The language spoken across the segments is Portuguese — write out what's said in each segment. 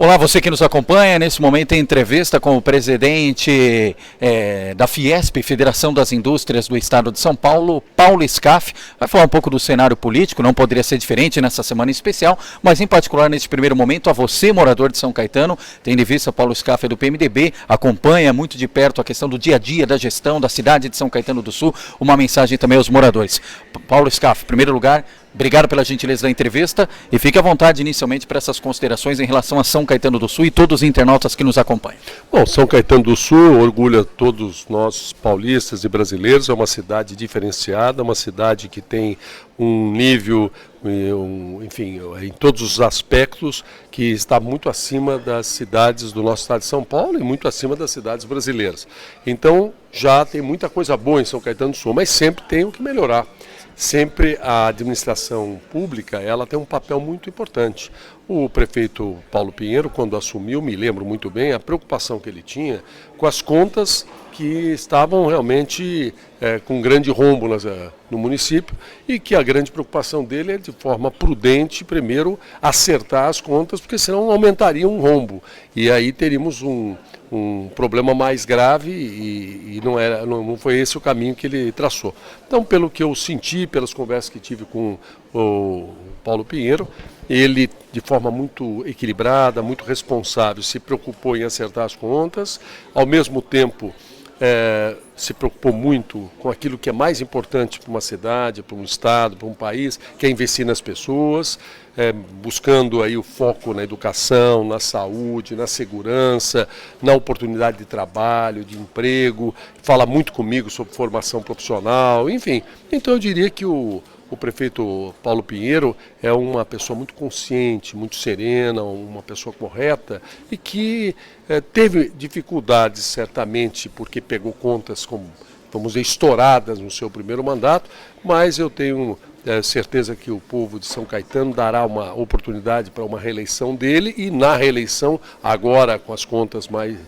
Olá, você que nos acompanha. Nesse momento em entrevista com o presidente da Fiesp, Federação das Indústrias do Estado de São Paulo, Paulo Scaff. Vai falar um pouco do cenário político, não poderia ser diferente nessa semana especial, mas em particular nesse primeiro momento a você, morador de São Caetano, tendo em vista Paulo Scaff do PMDB, acompanha muito de perto a questão do dia a dia da gestão da cidade de São Caetano do Sul, uma mensagem também aos moradores. Paulo Scaff, em primeiro lugar, obrigado pela gentileza da entrevista e fique à vontade inicialmente para essas considerações em relação a São Caetano do Sul e todos os internautas que nos acompanham. Bom, São Caetano do Sul orgulha todos nós paulistas e brasileiros, é uma cidade diferenciada, uma cidade que tem um nível, enfim, em todos os aspectos, que está muito acima das cidades do nosso estado de São Paulo e muito acima das cidades brasileiras. Então, já tem muita coisa boa em São Caetano do Sul, mas sempre tem o que melhorar. Sempre a administração pública, ela tem um papel muito importante. O prefeito Paulo Pinheiro, quando assumiu, me lembro muito bem, a preocupação que ele tinha com as contas que estavam realmente com grande rombo no município e que a grande preocupação dele é de forma prudente, primeiro, acertar as contas, porque senão aumentaria um rombo. E aí teríamos um problema mais grave e não foi esse o caminho que ele traçou. Então, pelo que eu senti, pelas conversas que tive com o Paulo Pinheiro, ele, de forma muito equilibrada, muito responsável, se preocupou em acertar as contas, ao mesmo tempo se preocupou muito com aquilo que é mais importante para uma cidade, para um estado, para um país, que é investir nas pessoas, buscando aí o foco na educação, na saúde, na segurança, na oportunidade de trabalho, de emprego, fala muito comigo sobre formação profissional, enfim. Então eu diria que o prefeito Paulo Pinheiro é uma pessoa muito consciente, muito serena, uma pessoa correta e que teve dificuldades certamente porque pegou contas, vamos dizer, estouradas no seu primeiro mandato, mas eu tenho certeza que o povo de São Caetano dará uma oportunidade para uma reeleição dele e na reeleição, agora com as contas mais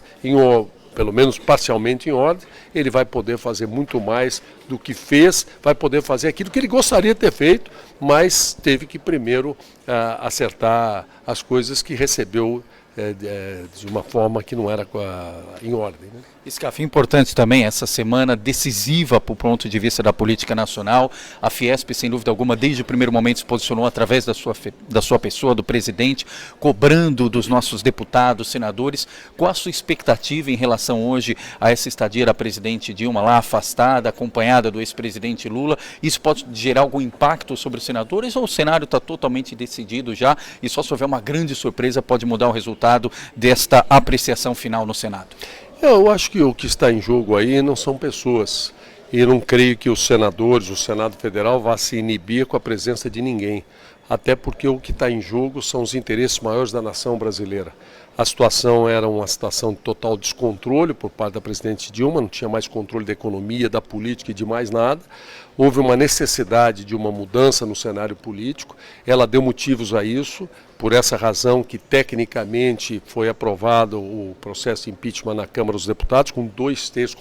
pelo menos parcialmente em ordem, ele vai poder fazer muito mais do que fez, vai poder fazer aquilo que ele gostaria de ter feito, mas teve que primeiro acertar as coisas que recebeu de uma forma que não era em ordem, né? Scaff, importante também essa semana decisiva para o ponto de vista da política nacional. A Fiesp, sem dúvida alguma, desde o primeiro momento se posicionou através da sua pessoa, do presidente, cobrando dos nossos deputados, senadores. Qual a sua expectativa em relação hoje a essa estadia da presidente Dilma lá afastada, acompanhada do ex-presidente Lula? Isso pode gerar algum impacto sobre os senadores ou o cenário está totalmente decidido já e só se houver uma grande surpresa pode mudar o resultado desta apreciação final no Senado? Eu acho que o que está em jogo aí não são pessoas. E não creio que os senadores, o Senado Federal, vá se inibir com a presença de ninguém. Até porque o que está em jogo são os interesses maiores da nação brasileira. A situação era uma situação de total descontrole por parte da presidente Dilma, não tinha mais controle da economia, da política e de mais nada. Houve uma necessidade de uma mudança no cenário político, ela deu motivos a isso, por essa razão que tecnicamente foi aprovado o processo de impeachment na Câmara dos Deputados, com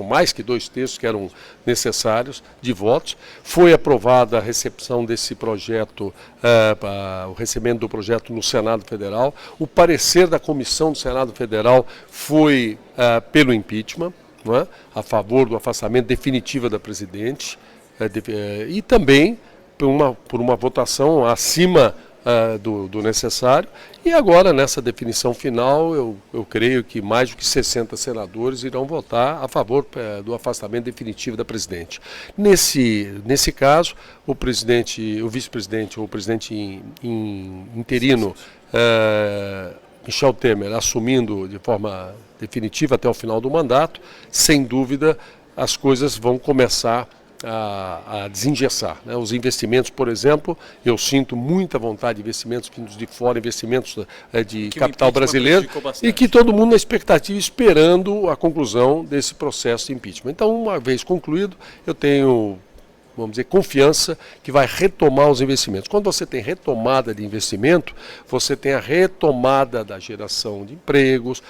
mais que 2/3 que eram necessários de votos. Foi aprovada a recepção desse projeto, o recebimento do projeto no Senado Federal. O parecer da comissão do Senado Federal foi pelo impeachment, não é? A favor do afastamento definitivo da presidente, e também por uma votação acima do necessário. E agora, nessa definição final, eu creio que mais do que 60 senadores irão votar a favor do afastamento definitivo da presidente. Nesse caso, o vice-presidente ou o presidente interino, Michel Temer, assumindo de forma definitiva até o final do mandato, sem dúvida as coisas vão começar a desengessar, né? Os investimentos, por exemplo, eu sinto muita vontade de investimentos vindos de fora, investimentos de capital brasileiro, e que todo mundo na expectativa, esperando a conclusão desse processo de impeachment. Então, uma vez concluído, eu tenho, vamos dizer, confiança que vai retomar os investimentos. Quando você tem retomada de investimento, você tem a retomada da geração de empregos.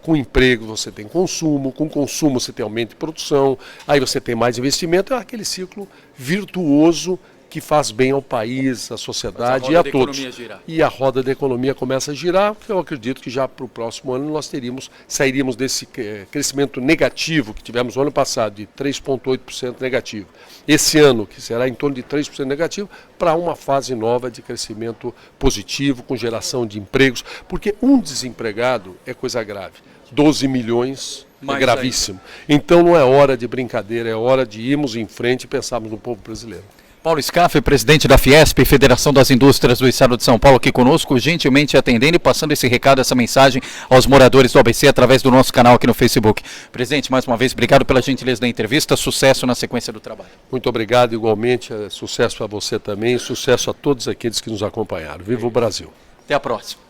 Com emprego você tem consumo, com consumo você tem aumento de produção, aí você tem mais investimento, é aquele ciclo virtuoso que faz bem ao país, à sociedade e a todos. E a roda da economia começa a girar, porque eu acredito que já para o próximo ano nós sairíamos desse crescimento negativo que tivemos no ano passado, de 3,8% negativo. Esse ano, que será em torno de 3% negativo, para uma fase nova de crescimento positivo, com geração de empregos, porque um desempregado é coisa grave. 12 milhões é gravíssimo. Então não é hora de brincadeira, é hora de irmos em frente e pensarmos no povo brasileiro. Paulo Scaff, presidente da Fiesp, Federação das Indústrias do Estado de São Paulo, aqui conosco, gentilmente atendendo e passando esse recado, essa mensagem aos moradores do ABC através do nosso canal aqui no Facebook. Presidente, mais uma vez, obrigado pela gentileza da entrevista, sucesso na sequência do trabalho. Muito obrigado, igualmente, sucesso para você também, sucesso a todos aqueles que nos acompanharam. Viva o Brasil! Até a próxima.